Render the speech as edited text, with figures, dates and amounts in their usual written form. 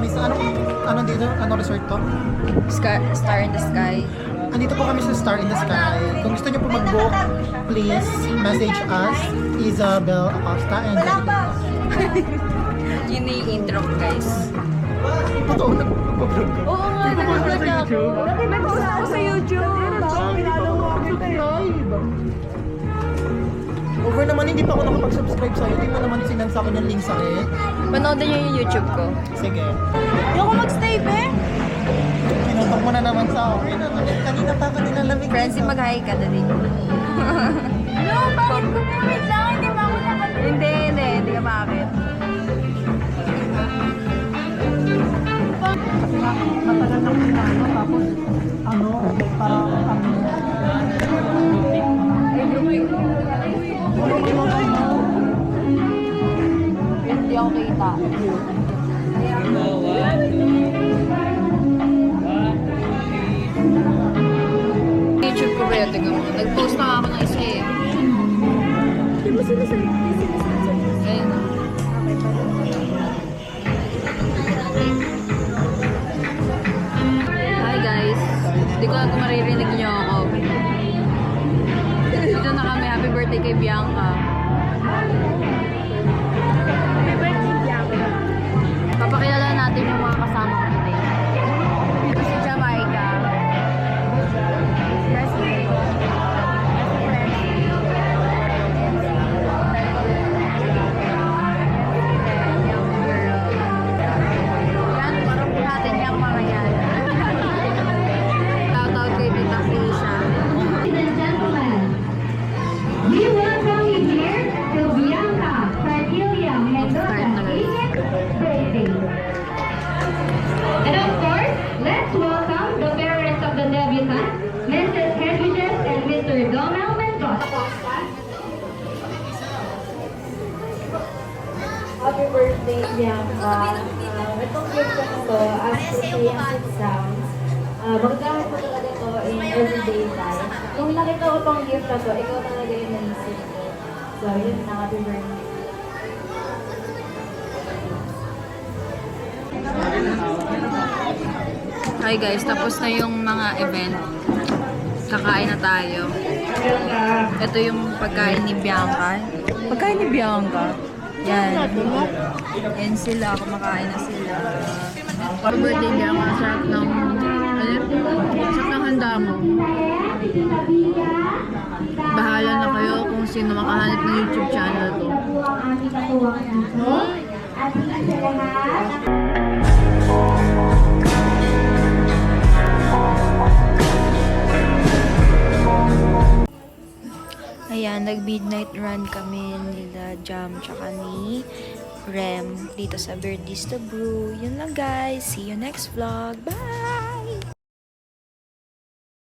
kami sa ano dito? Ano resort to? Star in the Sky. Andito po kami sa Star in the Sky. Kung gusto niyo po mag-book, please message us, Isabel Acosta and Yun na yung intro ko, guys. Totoo, nagpapablog ka. Oo nga, nag-vlog ako. Nag-post ako sa YouTube. Over naman, hindi pa ako nakapag-subscribe sa'yo. Hindi mo naman sinend sa akin yung link sa'yo. Panoodin niyo yung YouTube ko. Sige. Hindi ako mag-stay, be. Pinutok mo na naman sa akin. Kanina pa ka nilalamig. Francie, mag-hi ka na rin. No, bakit ko wait lang? Hindi ba ako nakapag... Hindi ka makakit. Kasi nga, matagal na pinano. Tapos, parang Hindi ako kita. YouTube ko ba yun? Tingnan mo. Nag-post na ako ng isa eh. Hindi mo sinasabi. Ayun. Hi guys. Hindi ko lang kung maririnig niyo ako. Dito na kami. Happy birthday kay Bianca. Happy birthday, Bianca. Papakilala natin yung mga kasama ko today. Ito si Jamaica. President. Yan, parang natin yung mga yan. Shoutout kay Tita Fisha. Ladies and gentlemen, we welcome you here to Bianca Cordelia Mendoza 80th birthday. And of course, let's welcome the parents of the debutant, Mrs. Hedwiges and Mr. Donald Mendoza. Happy birthday, Bianca. Itong gift ko na to, as to say ang it sounds, magagamit mo talaga to in everyday life. Nung nakita ko tong gift na to, ikaw talaga yung naisip ko. So, yun na, happy birthday. Hi guys, tapos na yung mga event. Kakain na tayo. Ito yung pagkain ni Bianca. Pagkain ni Bianca. Yan. Yan sila, kumakain na sila. Happy birthday Bianca, sarap ng sarap ng handa mo. Bahala na kayo kung sino makahanap ng YouTube channel ko. At higit sa lahat, Ayan, nag-midnight run kami nila Jam tsaka ni Rem dito sa Birdista Brew. Yun lang guys. See you next vlog. Bye!